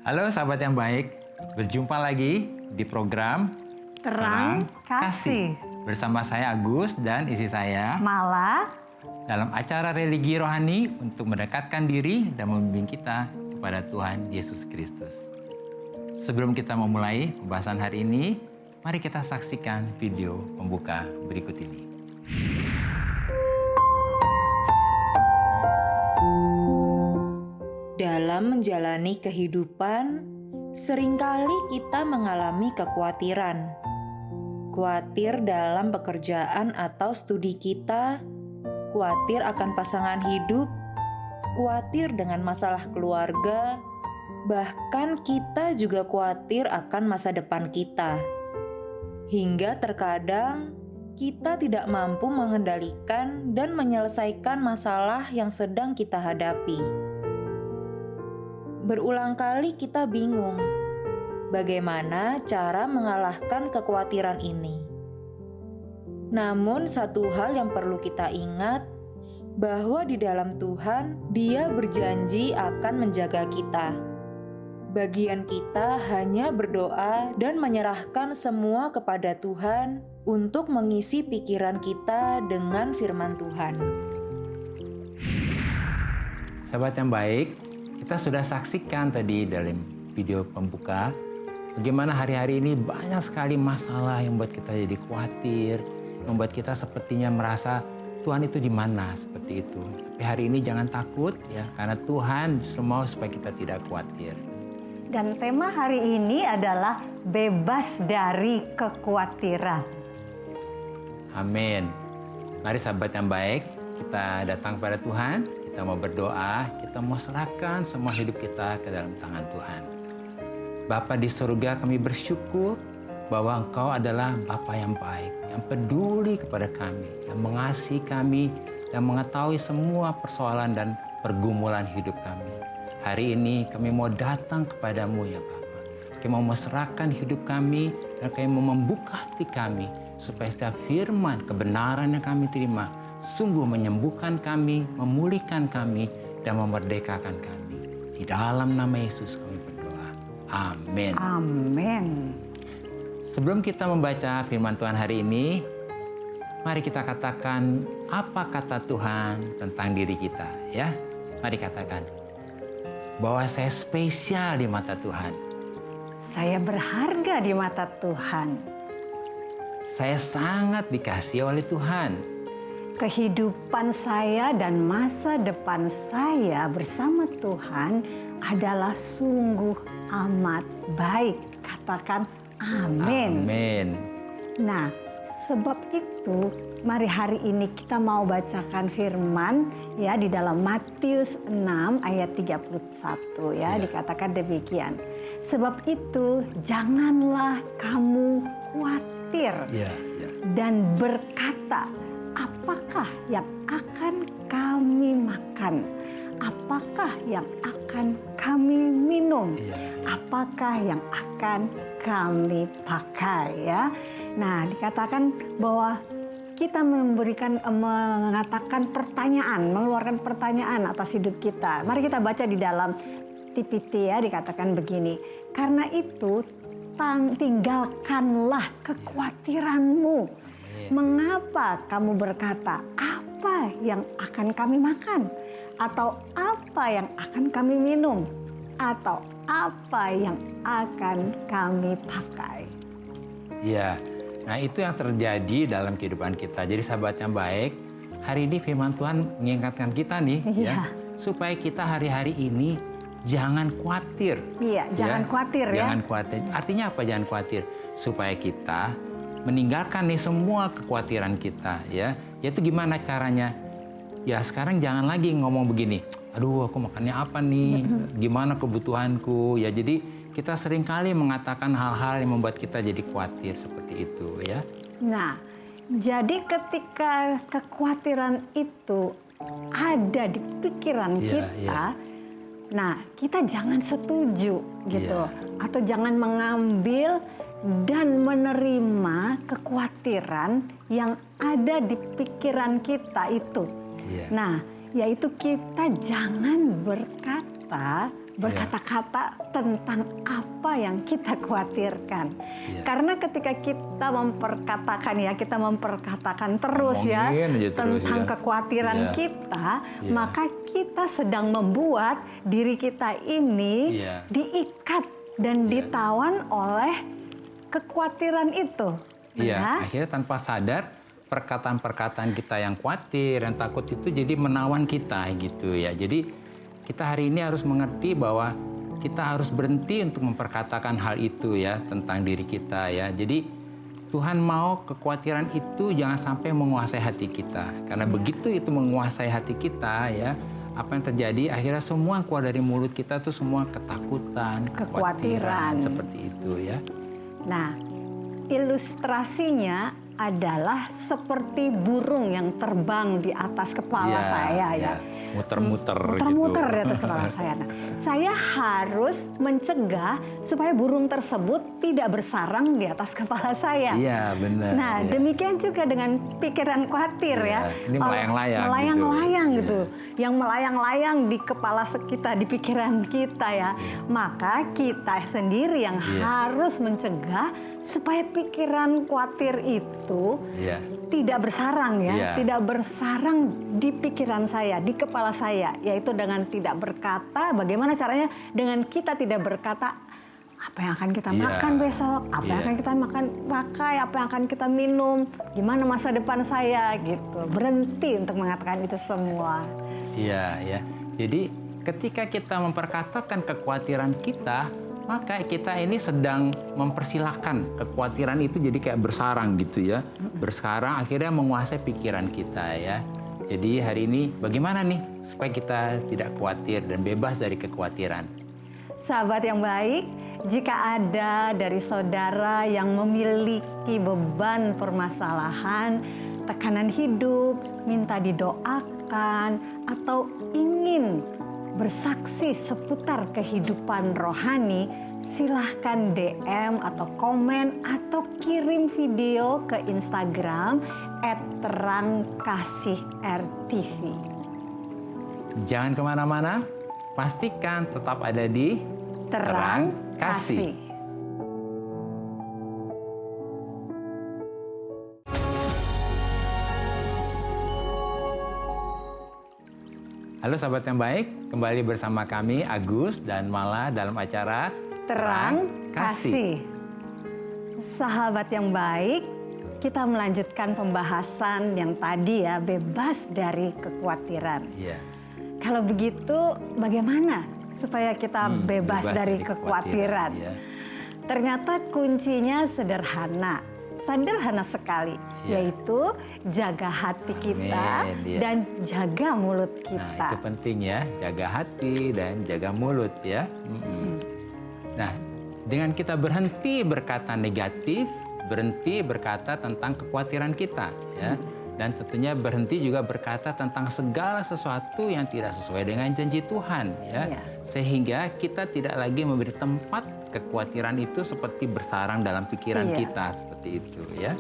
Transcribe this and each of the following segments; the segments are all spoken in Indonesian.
Halo sahabat yang baik, berjumpa lagi di program Terang Kasih bersama saya Agus dan istri saya Mala dalam acara religi rohani untuk mendekatkan diri dan membimbing kita kepada Tuhan Yesus Kristus. Sebelum kita memulai pembahasan hari ini, mari kita saksikan video pembuka berikut ini. Dalam menjalani kehidupan, seringkali kita mengalami kekhawatiran. Khawatir dalam pekerjaan atau studi kita, khawatir akan pasangan hidup, khawatir dengan masalah keluarga, bahkan kita juga khawatir akan masa depan kita. Hingga terkadang kita tidak mampu mengendalikan dan menyelesaikan masalah yang sedang kita hadapi. Berulang kali kita bingung bagaimana cara mengalahkan kekhawatiran ini. Namun satu hal yang perlu kita ingat, bahwa di dalam Tuhan, Dia berjanji akan menjaga kita. Bagian kita hanya berdoa dan menyerahkan semua kepada Tuhan untuk mengisi pikiran kita dengan firman Tuhan. Sahabat yang baik, kita sudah saksikan tadi dalam video pembuka bagaimana hari-hari ini banyak sekali masalah yang membuat kita jadi khawatir, membuat kita sepertinya merasa Tuhan itu di mana seperti itu. Tapi hari ini jangan takut ya, karena Tuhan justru mau supaya kita tidak khawatir. dan tema hari ini adalah bebas dari kekhawatiran. Amin. Mari sahabat yang baik, kita datang pada Tuhan, kita mau berdoa, kita mau serahkan semua hidup kita ke dalam tangan Tuhan. Bapa di surga, kami bersyukur bahwa Engkau adalah Bapa yang baik, yang peduli kepada kami, yang mengasihi kami, dan mengetahui semua persoalan dan pergumulan hidup kami. Hari ini kami mau datang kepadamu ya Bapa. Kami mau serahkan hidup kami, dan kami mau membuka hati kami, supaya setiap firman kebenaran yang kami terima sungguh menyembuhkan kami, memulihkan kami, dan memerdekakan kami. Di dalam nama Yesus kami berdoa. Amin. Amin. Sebelum kita membaca firman Tuhan hari ini, mari kita katakan apa kata Tuhan tentang diri kita ya. Mari katakan bahwa saya spesial di mata Tuhan. Saya berharga di mata Tuhan. Saya sangat dikasihi oleh Tuhan. Kehidupan saya dan masa depan saya bersama Tuhan adalah sungguh amat baik. Katakan amin. Amin. Nah, sebab itu mari hari ini kita mau bacakan firman ya di dalam Matius 6 ayat 31 ya, dikatakan demikian. Sebab itu janganlah kamu khawatir dan berkata, apakah yang akan kami makan? Apakah yang akan kami minum? Apakah yang akan kami pakai ya? Nah, dikatakan bahwa kita mengatakan pertanyaan, mengeluarkan pertanyaan atas hidup kita. Mari kita baca di dalam TPT ya, dikatakan begini. Karena itu tinggalkanlah kekhawatiranmu. Mengapa kamu berkata, apa yang akan kami makan? Atau apa yang akan kami minum? Atau apa yang akan kami pakai? Ya, nah itu yang terjadi dalam kehidupan kita. Jadi sahabat yang baik, hari ini firman Tuhan mengingatkan kita nih ya, supaya kita hari-hari ini jangan khawatir. Iya, jangan khawatir ya. Jangan khawatir. Artinya apa jangan khawatir? Supaya kita meninggalkan nih semua kekhawatiran kita ya. Yaitu gimana caranya? Ya sekarang jangan lagi ngomong begini, aduh aku makannya apa nih, gimana kebutuhanku. Ya jadi kita seringkali mengatakan hal-hal yang membuat kita jadi khawatir seperti itu ya. Nah, jadi ketika kekhawatiran itu ada di pikiran kita, nah kita jangan setuju gitu, atau jangan mengambil dan menerima kekhawatiran yang ada di pikiran kita itu. Nah, yaitu kita jangan berkata berkata-kata tentang apa yang kita khawatirkan. Iya. Karena ketika kita memperkatakan terus ya Ngomongin aja terus tentang ya. kekhawatiran Iya. kita, Iya. maka kita sedang membuat diri kita ini Iya. diikat dan ditawan oleh kekhawatiran itu. Iya, Ya? akhirnya tanpa sadar perkataan-perkataan kita yang khawatir, yang takut itu jadi menawan kita gitu ya. Jadi kita hari ini harus mengerti bahwa kita harus berhenti untuk memperkatakan hal itu ya tentang diri kita ya. Jadi Tuhan mau kekhawatiran itu jangan sampai menguasai hati kita. Karena begitu itu menguasai hati kita ya, apa yang terjadi akhirnya semua yang keluar dari mulut kita tuh semua ketakutan, kekhawatiran seperti itu ya. Nah, ilustrasinya adalah seperti burung yang terbang di atas kepala saya ya. Muter-muter Muter-muter gitu. di atas kepala saya. Nah, saya harus mencegah supaya burung tersebut tidak bersarang di atas kepala saya. Iya, benar. Nah, iya. demikian juga dengan pikiran khawatir ya. Ini melayang-layang gitu. Melayang-layang Iya. gitu. Yang melayang-layang di kepala kita, di pikiran kita ya. Maka kita sendiri yang Iya. harus mencegah supaya pikiran khawatir itu Iya. tidak bersarang ya, Iya. tidak bersarang di pikiran saya, di kepala saya, yaitu dengan tidak berkata. Bagaimana caranya? Dengan kita tidak berkata apa yang akan kita Iya. makan besok, apa yang Iya. akan kita makan pakai, apa yang akan kita minum, gimana masa depan saya gitu. Berhenti untuk mengatakan itu semua. Iya, ya. Jadi ketika kita memperkatakan kekhawatiran kita, maka kita ini sedang mempersilahkan kekhawatiran itu jadi kayak bersarang gitu ya. Bersarang akhirnya menguasai pikiran kita ya. Jadi hari ini bagaimana nih supaya kita tidak khawatir dan bebas dari kekhawatiran? Sahabat yang baik, jika ada dari saudara yang memiliki beban permasalahan, tekanan hidup, minta didoakan, atau ingin bersaksi seputar kehidupan rohani, silahkan DM atau komen atau kirim video ke Instagram @terangkasihrtv. Jangan kemana-mana, pastikan tetap ada di Terang Kasih. Halo sahabat yang baik, kembali bersama kami Agus dan Mala dalam acara Terang Kasih. Sahabat yang baik, kita melanjutkan pembahasan yang tadi ya, bebas dari kekhawatiran. Iya. Kalau begitu bagaimana supaya kita bebas dari kekhawatiran? Iya. Ternyata kuncinya sederhana sekali, Iya. yaitu jaga hati kita Amin, iya. dan jaga mulut Nah, kita. itu penting ya, jaga hati dan jaga mulut ya. Nah, dengan kita berhenti berkata negatif, berhenti berkata tentang kekhawatiran kita ya. Dan tentunya berhenti juga berkata tentang segala sesuatu yang tidak sesuai dengan janji Tuhan ya. Iya. Sehingga kita tidak lagi memberi tempat kekhawatiran itu seperti bersarang dalam pikiran Iya. kita seperti itu ya.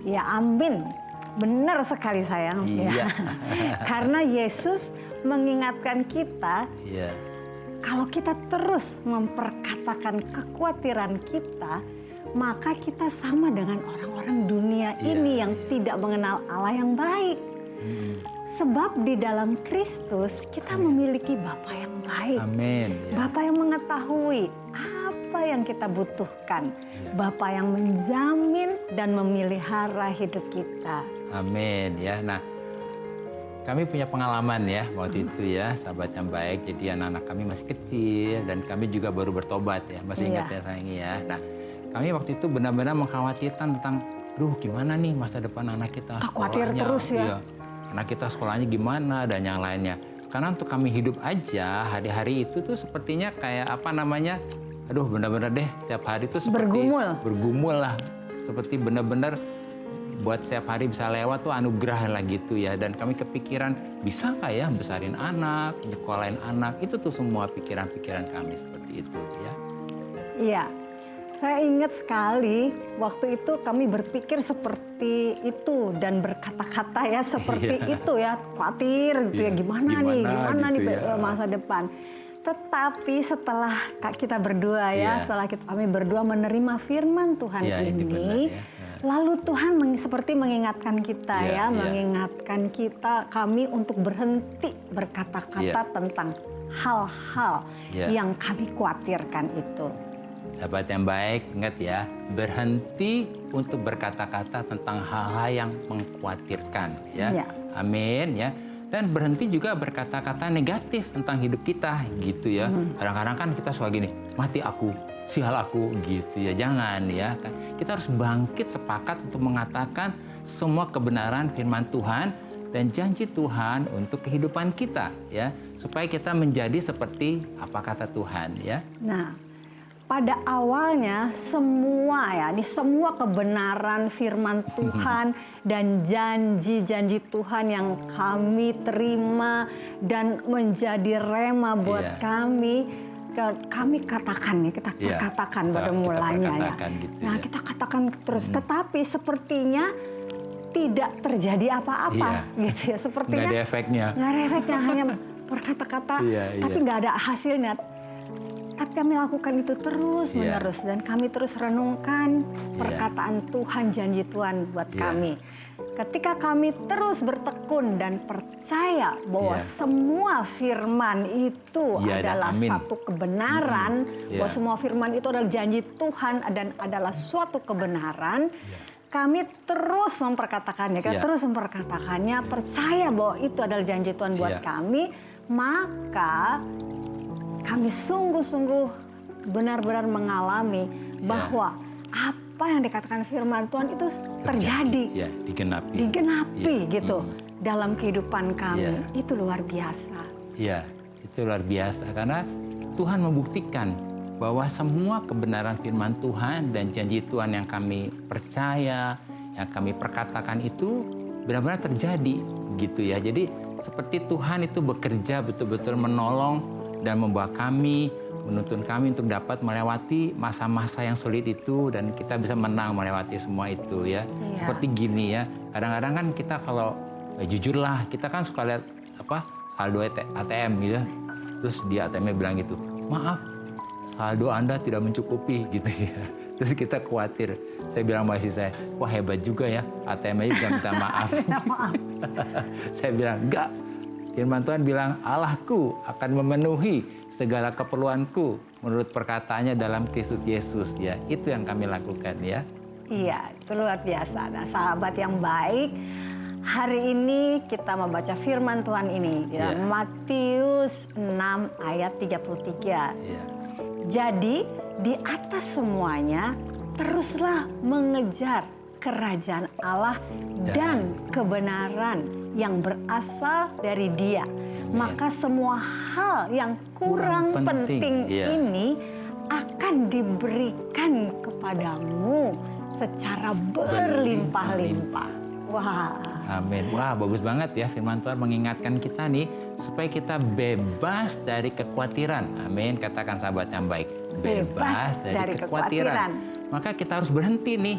Ya amin, benar sekali sayang. Iya. Ya. Karena Yesus mengingatkan kita, Iya. kalau kita terus memperkatakan kekhawatiran kita, maka kita sama dengan orang-orang dunia ini yang tidak mengenal Allah yang baik. Sebab di dalam Kristus kita memiliki Bapa yang baik. Amin. Ya. Bapa yang mengetahui apa yang kita butuhkan. Bapa yang menjamin dan memelihara hidup kita. Amin ya. Nah, kami punya pengalaman ya waktu itu ya, sahabat yang baik. Jadi anak-anak kami masih kecil dan kami juga baru bertobat ya. Masih ingat Iya. ya sayangi ya. Nah, kami waktu itu benar-benar mengkhawatirkan tentang, duh gimana nih masa depan anak kita Khawatir sekolahnya. terus ya. Iya. Anak kita sekolahnya gimana dan yang lainnya. Karena untuk kami hidup aja hari-hari itu tuh sepertinya kayak apa namanya, aduh benar-benar deh setiap hari itu seperti bergumul lah. Seperti benar-benar buat setiap hari bisa lewat tuh anugerah lah gitu ya. Dan kami kepikiran bisa nggak ya besarin anak, nyekolahin anak. Itu tuh semua pikiran-pikiran kami seperti itu ya. Iya, saya ingat sekali waktu itu kami berpikir seperti itu dan berkata-kata ya seperti Iya. itu ya, khawatir gitu ya, Iya, gimana gimana nih gitu ya. masa depan. Tetapi setelah kita berdua ya, setelah kami berdua menerima firman Tuhan ini, benar, ya. lalu Tuhan seperti mengingatkan kita mengingatkan kami untuk berhenti berkata-kata tentang hal-hal yang kami khawatirkan itu. Sahabat yang baik, ingat ya, berhenti untuk berkata-kata tentang hal-hal yang mengkhawatirkan, ya. Amin, ya. Dan berhenti juga berkata-kata negatif tentang hidup kita, gitu ya. Kadang-kadang kan kita suka gini, mati aku, sial aku, gitu ya. Jangan ya. Kita harus bangkit sepakat untuk mengatakan semua kebenaran firman Tuhan dan janji Tuhan untuk kehidupan kita, ya. Supaya kita menjadi seperti apa kata Tuhan, ya. Nah, pada awalnya semua kebenaran firman Tuhan dan janji-janji Tuhan yang kami terima dan menjadi rema buat kami katakan kita katakan pada mulanya ya. Gitu, nah, kita katakan terus, tetapi sepertinya tidak terjadi apa-apa gitu ya. Sepertinya nggak ada efeknya. Hanya berkata-kata tapi nggak ada hasilnya. Tapi kami lakukan itu terus-menerus dan kami terus renungkan perkataan Tuhan, janji Tuhan buat kami. Ketika kami terus bertekun dan percaya bahwa semua firman itu adalah satu kebenaran, bahwa semua firman itu adalah janji Tuhan dan adalah suatu kebenaran, kami terus memperkatakannya, terus memperkatakannya, percaya bahwa itu adalah janji Tuhan buat kami, maka kami sungguh-sungguh benar-benar mengalami bahwa apa yang dikatakan firman Tuhan itu terjadi. Digenapi gitu dalam kehidupan kami. Itu luar biasa. Iya, itu luar biasa karena Tuhan membuktikan bahwa semua kebenaran firman Tuhan dan janji Tuhan yang kami percaya, yang kami perkatakan itu benar-benar terjadi gitu ya. Jadi seperti Tuhan itu bekerja betul-betul menolong dan membawa kami, menuntun kami untuk dapat melewati masa-masa yang sulit itu dan kita bisa menang melewati semua itu ya. Seperti gini ya, kadang-kadang kan kita kalau jujurlah, kita kan suka lihat saldo ATM gitu. Terus di ATM-nya bilang gitu, maaf, saldo Anda tidak mencukupi gitu ya. Terus kita khawatir. Saya bilang sama istri saya, wah hebat juga ya, ATM-nya bisa minta maaf. Saya bilang, enggak. Firman Tuhan bilang, Allahku akan memenuhi segala keperluanku menurut perkataannya dalam Kristus Yesus. Ya, itu yang kami lakukan ya. Iya, itu luar biasa. Nah, sahabat yang baik, hari ini kita membaca firman Tuhan ini. Ya, Matius 6 ayat 33. Jadi, di atas semuanya, teruslah mengejar kerajaan Allah dan kebenaran yang berasal dari Dia. Maka semua hal yang kurang penting ini akan diberikan kepadamu secara berlimpah-limpah. Wah. Amin. Wah, bagus banget ya firman Tuhan mengingatkan kita nih supaya kita bebas dari kekhawatiran. Amin. Katakan sahabat yang baik. Bebas dari kekhawatiran. Maka kita harus berhenti nih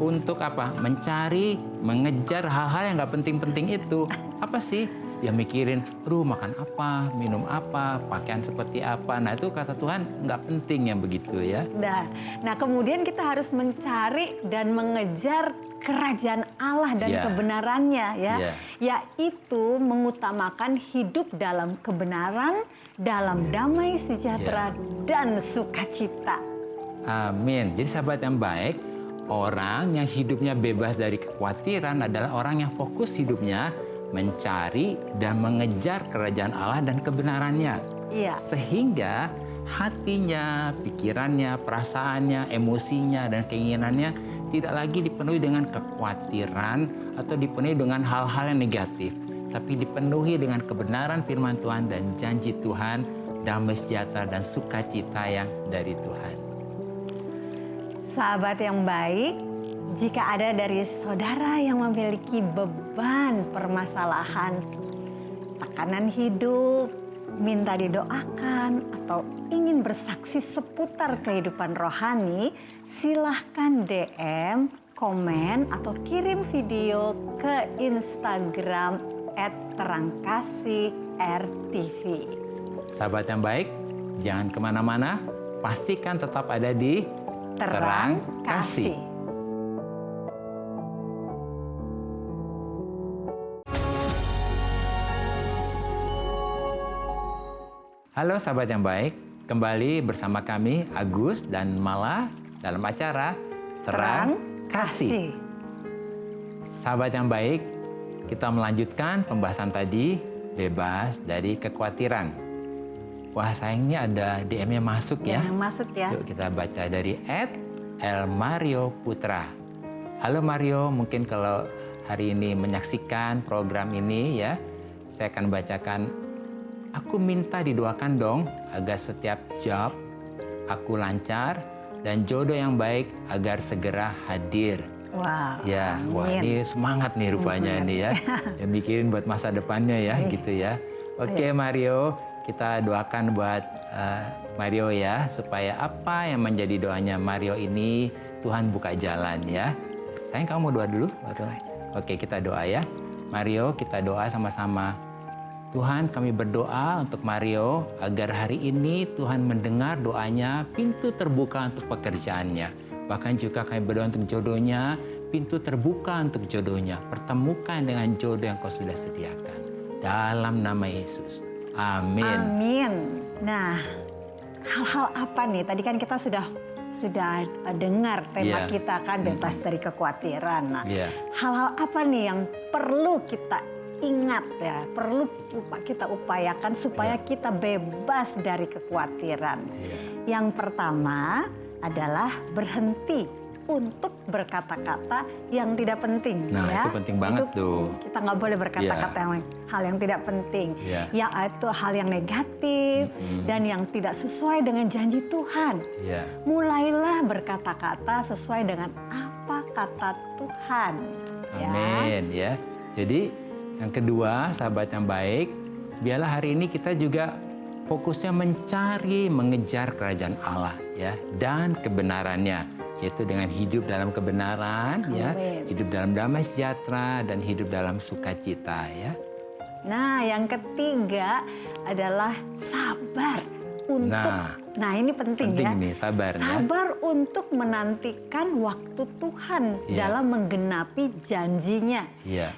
untuk apa? Mencari, mengejar hal-hal yang nggak penting-penting itu. Apa sih? Ya mikirin, makan apa, minum apa, pakaian seperti apa. Nah itu kata Tuhan nggak penting yang begitu ya. Nah kemudian kita harus mencari dan mengejar kerajaan Allah dan kebenarannya ya. Yaitu mengutamakan hidup dalam kebenaran, dalam damai sejahtera dan sukacita. Amin. Jadi sahabat yang baik, orang yang hidupnya bebas dari kekhawatiran adalah orang yang fokus hidupnya mencari dan mengejar kerajaan Allah dan kebenarannya. Sehingga hatinya, pikirannya, perasaannya, emosinya, dan keinginannya tidak lagi dipenuhi dengan kekhawatiran atau dipenuhi dengan hal-hal yang negatif. Tapi dipenuhi dengan kebenaran firman Tuhan dan janji Tuhan, damai sejahtera dan sukacita yang dari Tuhan. Sahabat yang baik, jika ada dari saudara yang memiliki beban permasalahan, tekanan hidup, minta didoakan, atau ingin bersaksi seputar kehidupan rohani, silahkan DM, komen, atau kirim video ke Instagram @terangkasih RTV. Sahabat yang baik, Jangan kemana-mana, pastikan tetap ada di Terang Kasih. Halo sahabat yang baik, kembali bersama kami Agus dan Mala dalam acara Terang Kasih. Sahabat yang baik, kita melanjutkan pembahasan tadi, bebas dari kekhawatiran. Wah, sayangnya ada DM-nya masuk ya. Yang masuk ya. Yuk kita baca dari @elmarioputra. Halo Mario, mungkin kalau hari ini menyaksikan program ini ya, saya akan bacakan. Aku minta didoakan dong agar setiap job aku lancar dan jodoh yang baik agar segera hadir. Wow. Ya, wah ini semangat nih rupanya nih ya. Yang mikirin buat masa depannya ya gitu ya. Oke Mario, kita doakan buat Mario ya supaya apa yang menjadi doanya Mario ini Tuhan buka jalan ya. Sayang kamu mau doa dulu? Oke, kita doa ya. Mario, kita doa sama-sama. Tuhan, kami berdoa untuk Mario agar hari ini Tuhan mendengar doanya, pintu terbuka untuk pekerjaannya. Bahkan juga kami berdoa untuk jodohnya, pintu terbuka untuk jodohnya. Pertemukan dengan jodoh yang Kau sudah sediakan. Dalam nama Yesus. Amin. Amin. Nah, hal-hal apa nih? Tadi kan kita sudah dengar tema kita kan bebas dari kekhawatiran. Nah, hal-hal apa nih yang perlu kita ingat ya, perlu kita upayakan supaya kita bebas dari kekhawatiran. Yang pertama adalah berhenti untuk berkata-kata yang tidak penting. Nah, ya. itu penting banget tuh. Kita nggak boleh berkata-kata hal yang tidak penting. Yang itu hal yang negatif dan yang tidak sesuai dengan janji Tuhan. Mulailah berkata-kata sesuai dengan apa kata Tuhan. Amin ya. Jadi yang kedua, sahabat yang baik, biarlah hari ini kita juga fokusnya mencari, mengejar kerajaan Allah ya dan kebenarannya, yaitu dengan hidup dalam kebenaran ya, hidup dalam damai sejahtera dan hidup dalam sukacita ya. Nah, yang ketiga adalah sabar untuk ini penting ya. Nih, sabar untuk menantikan waktu Tuhan dalam menggenapi janjinya.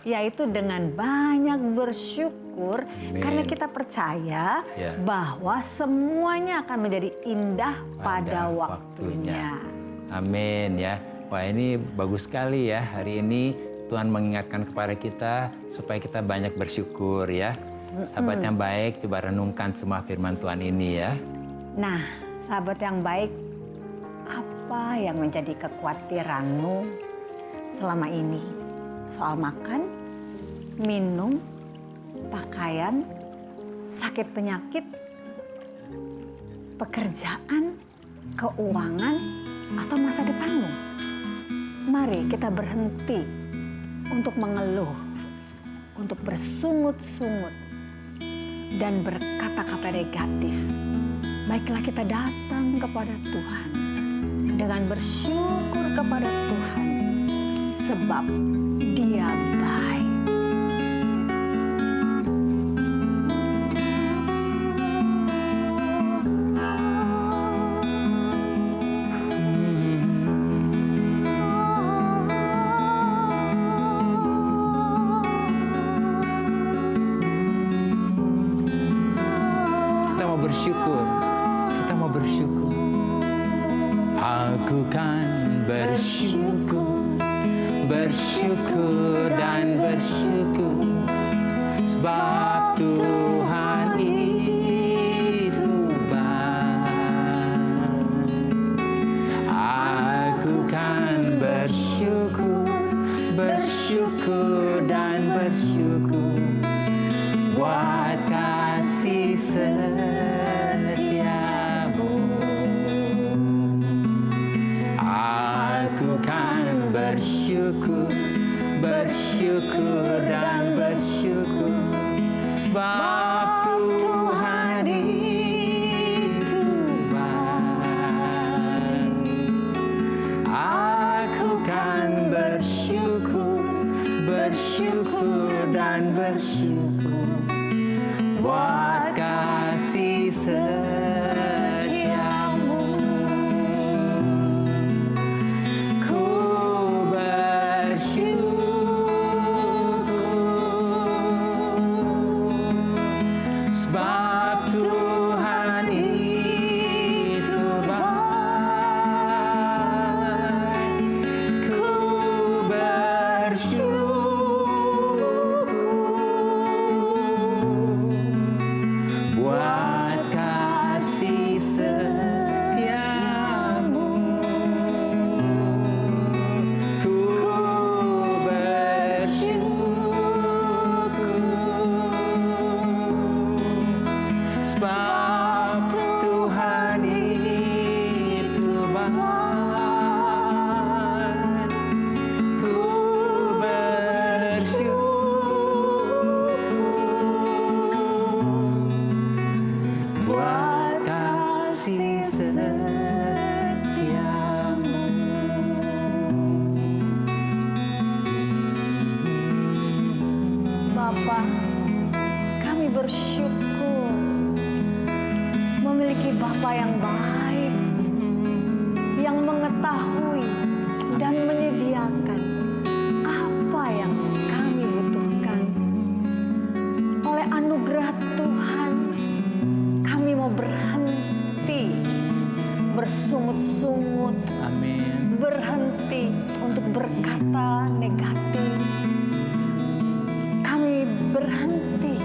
Yaitu dengan banyak bersyukur karena kita percaya bahwa semuanya akan menjadi indah pada waktunya. Amin ya. Wah, ini bagus sekali ya. Hari ini Tuhan mengingatkan kepada kita supaya kita banyak bersyukur ya. Sahabat yang baik, coba renungkan semua firman Tuhan ini ya. Nah, sahabat yang baik, apa yang menjadi kekhawatiranmu selama ini? Soal makan, minum, pakaian, sakit penyakit, pekerjaan, keuangan, atau masa depanmu? Mari kita berhenti untuk mengeluh, untuk bersungut-sungut, dan berkata-kata negatif. Baiklah kita datang kepada Tuhan dengan bersyukur kepada Tuhan sebab Dia baik. Kita mau bersyukur. Aku kan bersyukur dan bersyukur sebab Tuhan itu baik. Aku kan bersyukur dan bersyukur buat kasih setiamu. Aku kan bersyukur dan bersyukur sebab Tuhan itu baik. Aku kan bersyukur dan bersyukur buat kasih setiamu. Tuhan itu baik, ku bersyukur buat kasih setiamu. Ku bersyukur sebab Tuhan itu baik. Ku bersyukur buat kasih setiamu. Bapa, kami bersyukur memiliki Bapa yang baik, yang mengetahui dan menyediakan apa yang kami butuhkan. Oleh anugerah Tuhan, kami mau berhenti bersungut-sungut, Amin. berhenti untuk berkata negatif. Kami berhenti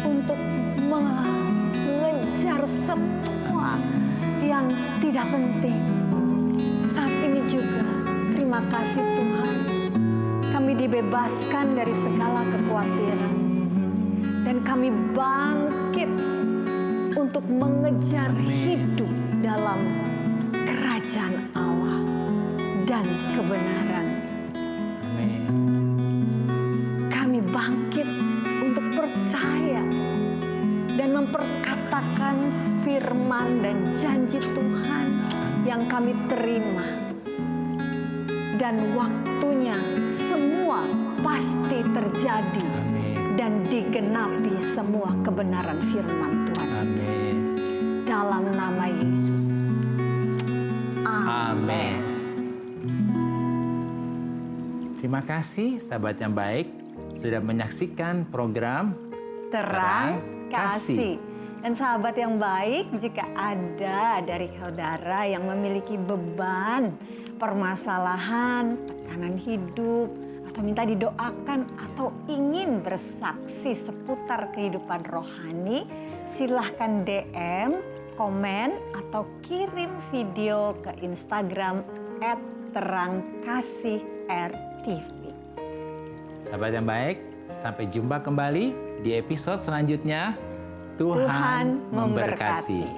untuk mengejar semua yang tidak penting. Saat ini juga, terima kasih Tuhan, kami dibebaskan dari segala kekhawatiran. Dan kami bangkit untuk mengejar hidup dalam kerajaan Allah dan kebenaran. Amin. Kami bangkit untuk percaya dan memperkatakan firman dan janji Tuhan yang kami terima. Dan waktunya semua pasti terjadi Amin. dan digenapi semua kebenaran firman Tuhan. Amin. Dalam nama Yesus. Amin. Terima kasih sahabat yang baik sudah menyaksikan program Terang Kasih. kasih. Dan sahabat yang baik, jika ada dari saudara yang memiliki beban, permasalahan, tekanan hidup, atau minta didoakan, atau ingin bersaksi seputar kehidupan rohani, silahkan DM, komen, atau kirim video ke Instagram @terangkasih_rtv. Sahabat yang baik, sampai jumpa kembali di episode selanjutnya. Tuhan memberkati.